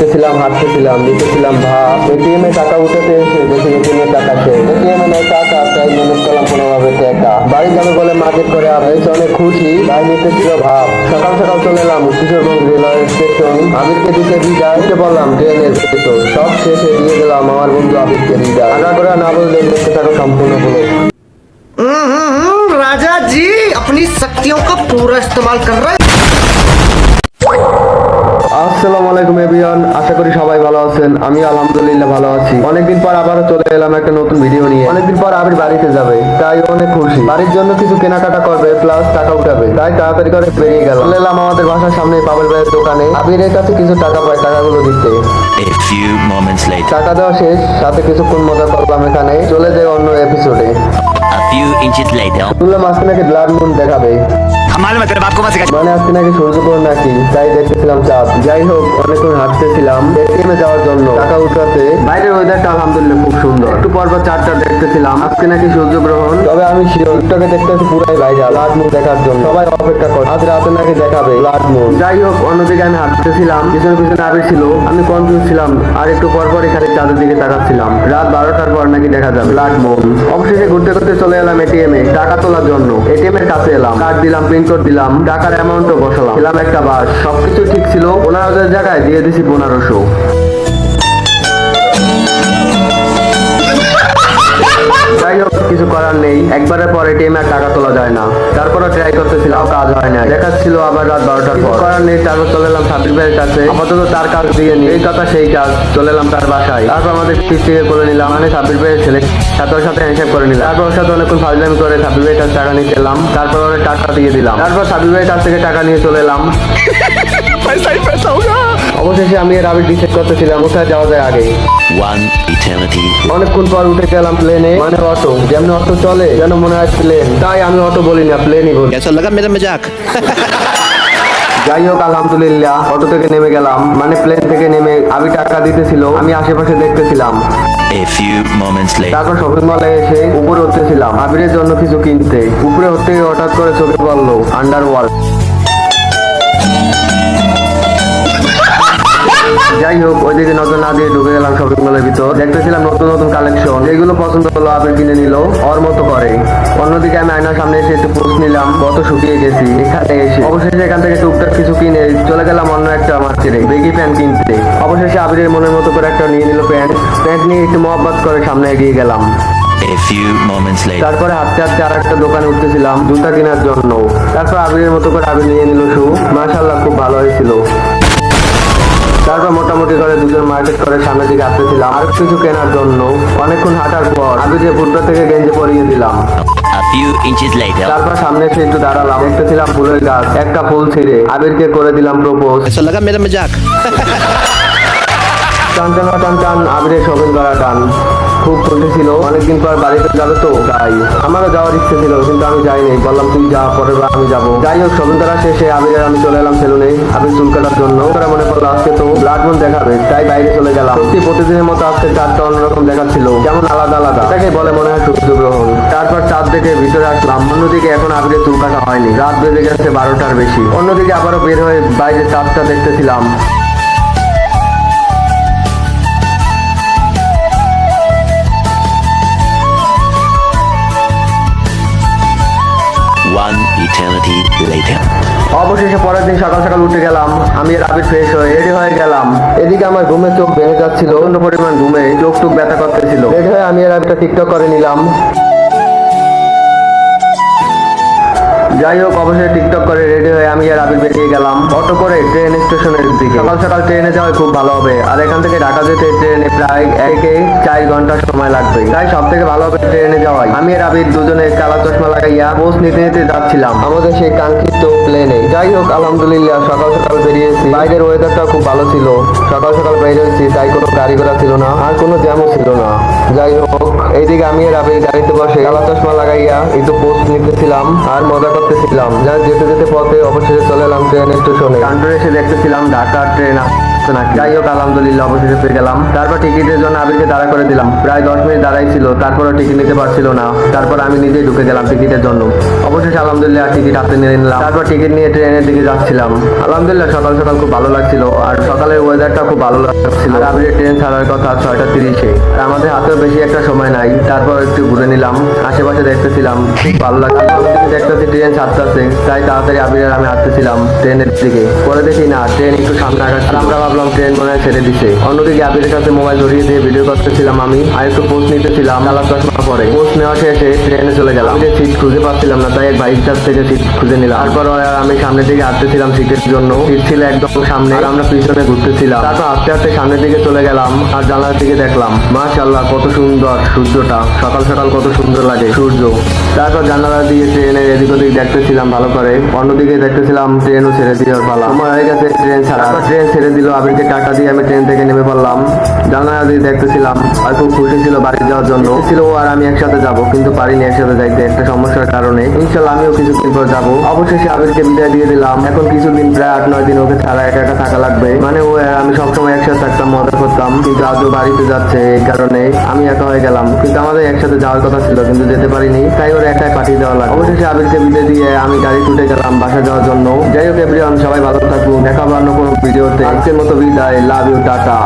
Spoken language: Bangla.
হাঁটতেছিলাম দিতেছিলাম ভাব। এটিএম এ টাকা উঠাতে এসে দেখি এটিএম এ টাকা শেষ। এটিএম এ নাই টাকা, তাই ম্যানেজ করলাম কোনোভাবে টাকা। বাড়ি যাবে বলে মার্কেট করে হয়েছে অনেক খুশি, ভাই নিতেছিল ভাব। সকাল সকাল চলে এলাম কিশোরগঞ্জ রেলওয়ে স্টেশন। আবিরকে দিতে বিদায়, উঠে পড়লাম ট্রেনের ভেতর। সব শেষে দিয়ে গেলাম আমার বন্ধু আবিরকে বিদায়। আগা করে না বললে দেখতে থাকো সম্পূর্ণ বলে। राजा जी अपनी शक्तियों का पूरा इस्तेमाल कर रहे हैं। আসসালামু আলাইকুম এভরিওয়ান, আশা করি সবাই ভালো আছেন। আমি আলহামদুলিল্লাহ ভালো আছি। অনেকদিন পর আবারও চলে এলাম একটা নতুন ভিডিও নিয়ে। অনেকদিন পর আবির বাড়িতে যাবে, তাই অনেক খুশি। বাড়ির জন্য কিছু কেনাকাটা করবে, প্লাস টাকা উঠাবে, তাই তাড়াতাড়ি করে বেরিয়ে গেল। চলে এলাম আমাদের বাসার সামনে পাবেল ভাইয়ের দোকানে। আবিরের কাছে কিছু টাকা পায়, টাকাগুলো দিতে। A few moments later. টাকা দেওয়া শেষ, সাথে কিছুক্ষণ মজা করলাম। এখানে চলে যায় অন্য এপিসোডে। A few inches later. শুনলাম আজকে নাকি ব্লাড মুন দেখাবে, मालूम है तेरे बाप को मत सिखा। মানে আজকে নাকি সূর্যগ্রহণ নাকি, তাই দেখতেছিলাম চাঁদ। যাই হোক, অনেকক্ষণ হাঁটতেছিলাম এটিএমে যাওয়ার জন্য টাকা উঠাতে। বাইরের ওয়েদারটা আলহামদুলিল্লাহ খুব সুন্দর। একটু পরপর চারটা দেখতেছিলাম আজকে নাকি সূর্যগ্রহণ। তবে আমি শিওর টিকটকে দেখতেছি পুরাই ভাইরাল ব্লাড মুন দেখার জন্য। সবাই অপেক্ষা করে আজ রাতে নাকি দেখাবে ব্লাড মুন। যাই হোক, অন্যদিকে আমি হাঁটতেছিলাম, পিছনে পিছনে আবির ছিল। আমি কনফিউজ ছিলাম, আর একটু পরপর এখানে চাঁদের দিকে তাকাচ্ছিলাম। রাত 12টার পর নাকি দেখা যাবে ব্লাড মুন। অবশেষে ঘুরতে ঘুরতে চলে এলাম এটিএম এ টাকা তোলার জন্য। এটিএম এর কাছে এলাম, কার্ড দিলাম, পিন কোড দিলাম, টাকার অ্যামাউন্টও বসালাম, দিলাম একটা বাস। সবকিছু ঠিক ছিল। 15,000 জায়গায় দিয়ে দিছি 1500। যাই হোক, কিছু করার নেই। একবারের পর এটিএম এর টাকা তোলা যায় না। তারপরে ট্রাই করতেছিলাম, কাজ হয় না। দেখাচ্ছিল আবার রাত 12টার পর। করার নেই, তারপর চলে এলাম সাবির ভাইয়ের কাছে। আপাতত তার কাজ দিয়ে নি, এই কথা সেই কাজ। চলে এলাম তার বাসায়। তারপর আমাদের ফিস্টিকে করে নিলাম, মানে সাবির ভাইয়ের ছেলে সাথে ওর সাথে হ্যান্ডশেক করে নিলাম। তারপর ওর সাথে অনেকক্ষণ ফাজলামি করে সাবির ভাইয়ের কাছে টাকা নিতে এলাম। তারপর ওর টাকা দিয়ে দিলাম। তারপর সাবির ভাইয়ের কাছ থেকে টাকা নিয়ে চলে এলাম। অবশেষে আমি আর আবির ডিসাইড করতেছিলাম কোথায় যাওয়া যায় আগে। One eternity. অনেকক্ষণ পর উঠে গেলাম প্লেনে, মানে অটো। যেমন অটো চলে যেন মনে হয় প্লেন, তাই আমি অটো বলি না, প্লেনই বলি। कैसा लगा मेरा मजाक? যাই হোক, আলহামদুলিল্লাহ অটো থেকে নেমে গেলাম, মানে প্লেন থেকে নেমে। আমি টাকা দিতেছিল, আমি আশেপাশে দেখতেছিলাম। A few moments later. তারপর শপিং মলে এসে উপরে উঠতেছিলাম আবিরের জন্য কিছু কিনতে। উপরে উঠতে হঠাৎ করে চোখে পড়লো আন্ডারওয়ার্ল্ড। যাই হোক, ওইদিকে নজর না দিয়ে ঢুকে গেলাম শপিং মলের ভিতর। দেখতেছিলাম নতুন নতুন কালেকশন, যেগুলো পছন্দ হলো আবির কিনে নিল ওর মতো করে। অন্যদিকে আমি আয়নার সামনে এসে একটু পোস্ট নিলাম, কত শুকিয়ে গেছি এখানে এসে। অবশেষে এখান থেকে টুকটাক কিছু কিনে চলে গেলাম অন্য একটা মার্কেটে বেগি প্যান্ট কিনতে। অবশেষে আবিরের মনের মতো করে একটা নিয়ে নিল প্যান্ট নিয়ে একটু মহব্বত করে সামনে এগিয়ে গেলাম। A few moments later. তারপরে হাঁটতে হাঁটতে আর একটা দোকানে উঠতেছিলাম জুতা কেনার জন্য। তারপর আবিরের মতো করে আবির নিয়ে নিল শু। মাশাআল্লাহ, খুব ভালো হয়েছিল। তারপর মোটামুটি করে দুজন মার্কেট করে সামনের দিকে আসতেছিলাম আর কিছু কেনার জন্য। অনেকক্ষণ হাঁটার পর আবিরকে ফুটপাত থেকে গেঞ্জি পরিয়ে দিলাম। A few inches later. তারপর সামনে এসে একটু দাঁড়ালাম, দেখতেছিলাম ফুলের গাছ। একটা ফুল ছিঁড়ে আবিরকে করে দিলাম প্রপোজ। कैसा लगा मेरा मजाक? টান টান টান টান, আবিরের শপিং করা টান। খুব খুশি ছিল, অনেকদিন পর বাড়িতে যাবে তো তাই। আমারও যাওয়ার ইচ্ছে ছিল, কিন্তু আমি যাইনি। বললাম তুই যা, পরের বার আমি যাবো। যাই হোক, শপিং করা শেষে আবিরের আমি চলে এলাম সেলুনে আবির চুল কাটার জন্য। তারা মনে করলো আজকে তো ব্লাড মুন দেখাবে, তাই বাইরে চলে গেলাম। সত্যি প্রতিদিনের মতো আজকে চাঁদটা অন্যরকম দেখাচ্ছিল, যেমন আলাদা আলাদা। এটাকে বলে মনে হয় সূর্যগ্রহণ। তারপর চাঁদ দেখে ভিতরে আসলাম। অন্যদিকে এখন আবিরের চুল কাটা হয়নি, রাত বেজে গেছে 12টার বেশি। অন্যদিকে আবারও বের হয়ে বাইরে চাঁদটা দেখতেছিলাম। One eternity later. অবশেষে পরের দিন সকাল সকাল উঠে গেলাম। আমি আর আবির ফ্রেশ হয়ে রেডি হয়ে গেলাম। এদিকে আমার ঘুমে চোখ ভেঙে যাচ্ছিল, প্রচন্ড পরিমাণ ঘুমে চোখ টুক ব্যথা করতেছিল। রেডি হয়ে আমি আর আবিরটা টিকটক করে নিলাম। যাই হোক, অবশ্যই টিকটক করে রেডি হয়ে আমি আর আবির বেরিয়ে গেলাম অটো করে ট্রেন স্টেশনের দিকে। সকাল সকাল ট্রেনে যাওয়াই খুব ভালো হবে, আর এখান থেকে ঢাকা যেতে ট্রেনে প্রায় 1-4 ঘন্টা সময় লাগবে। তাই সব থেকে ভালো হবে ট্রেনে যাওয়াই। আমি আর আবির দুজনে কালা চশমা লাগাইয়া পোস্ট নিতে নিতে যাচ্ছিলাম আমাদের সেই কাঙ্ক্ষিত প্লেনে। যাই হোক, আলহামদুলিল্লাহ সকাল সকাল বেরিয়েছি। বাইরের ওয়েদারটা খুব ভালো ছিল। সকাল সকাল বের হয়েছি, তাই কোনো গাড়ি ঘোড়া ছিল না, আর কোনো জ্যামও ছিল না। যাই হোক, এইদিকে আমি আর আবির গাড়িতে বসে কালা চশমা লাগাইয়া একটু পোস্ট নিতেছিলাম আর মজা করতেছিলাম। যা যেতে যেতে পথে অবশেষে চলে এলাম ট্রেন স্টেশনে। কাউন্টারে এসে দেখতেছিলাম ঢাকা ট্রেন আসছে নাকি। যাই হোক আলহামদুলিল্লাহ অবশেষে পেয়ে গেলাম। তারপর টিকিটের জন্য আবিরকে দাঁড়া করে দিলাম। প্রায় 10 মিনিট দাঁড়াই ছিল, তারপরও টিকিট নিতে পারছিল না। তারপর আমি নিজেই ঢুকে গেলাম টিকিটের জন্য। অবশেষে আলহামদুলিল্লাহ টিকিট হাতে নিয়ে নিলাম। তারপর টিকিট নিয়ে ট্রেনের দিকে যাচ্ছিলাম। আলহামদুলিল্লাহ সকাল সকাল খুব ভালো লাগছিল, আর সকালের ওয়েদারটা খুব ভালো লাগছিল। আর আবিরের ট্রেন ছাড়ার কথা 6:30-এ। আর আমাদের হাতেও বেশি একটা সময় নাই। তারপর একটু ঘুরে নিলাম, আশেপাশে দেখতেছিলাম, খুব ভালো লাগছিল। দেখতেছি ট্রেন ছাড়তেছে, তাই তাড়াতাড়ি আবির আর আমি আসতেছিলাম ট্রেনের দিকে। পরে দেখি না ট্রেন একটু সামনে আগাচ্ছে। আমরা ভাবলাম ট্রেন মনে হয় ছেড়ে দিছে। অন্যদিকে আবিরের কাছে মোবাইল ধরিয়ে দিয়ে ভিডিও করতেছিলাম আমি, আর একটু পোস্ট নিতেছিলাম। কালার চশমা পরে পোস্ট নেওয়া শেষে ট্রেনে চলে গেলাম। সিট খুঁজে পাচ্ছিলাম না, তাই এক ভাইয়ের কাছ থেকে সিট খুঁজে নিলাম। তারপর আর আমি সামনের দিকে হাঁটতেছিলাম সিটের জন্য। সিট ছিল একদম সামনে, আর আমরা পিছনে ঘুরতেছিলাম। তারপর আস্তে আস্তে সামনের দিকে চলে গেলাম, আর জানলার দিকে দেখলাম মাশাআল্লাহ কত সুন্দর সূর্যটা। সকাল সকাল কত সুন্দর লাগে সূর্য। তারপর জানালা দিয়ে ট্রেনের এদিক ওদিক দেখতেছিলাম ভালো করে। অন্যদিকে দেখতেছিলাম ট্রেনও ছেড়ে দেওয়ার পালা। সময় হয়ে গেছে ট্রেন ছাড়া। তারপর ট্রেন ছেড়ে দিল, আবিরকে টাকা দিয়ে আমি ট্রেন থেকে নেমে পড়লাম। জানালা দিয়ে দেখতেছিলাম, আর খুব খুশি ছিল বাড়ি যাওয়ার জন্য। ছিল ও আর আমি একসাথে যাব, কিন্তু পারিনি একসাথে যাইতে একটা সমস্যার কারণে। ইনশাল্লাহ আমিও কিছুদিন পর যাবো। অবশেষে আবিরকে বিদায় দিয়ে দিলাম। এখন কিছুদিন প্রায় 8-9 দিন ওকে ছাড়া একা একা থাকা লাগবে। মানে ও আর আমি সবসময় একসাথে থাকতাম, মজা করতাম, কিন্তু আজও বাড়িতে যাচ্ছে, এই কারণে আমি একা হয়ে গেলাম। কিন্তু আমাদের একসাথে যাওয়ার কথা ছিল, কিন্তু যেতে পারিনি, তাই ওর একাই পাঠিয়ে দেওয়া লাগবে। অবশেষে আবিরকে বিদায় দিয়ে আমি গাড়ি ছুটে গেলাম বাসা যাওয়ার জন্য। যাই হোক এভরিওয়ান, সবাই ভালো থাকুন, দেখা হবে অন্য কোনো ভিডিওতে। আজকের মতো বিদায়, লাভ ইউ, টাটা।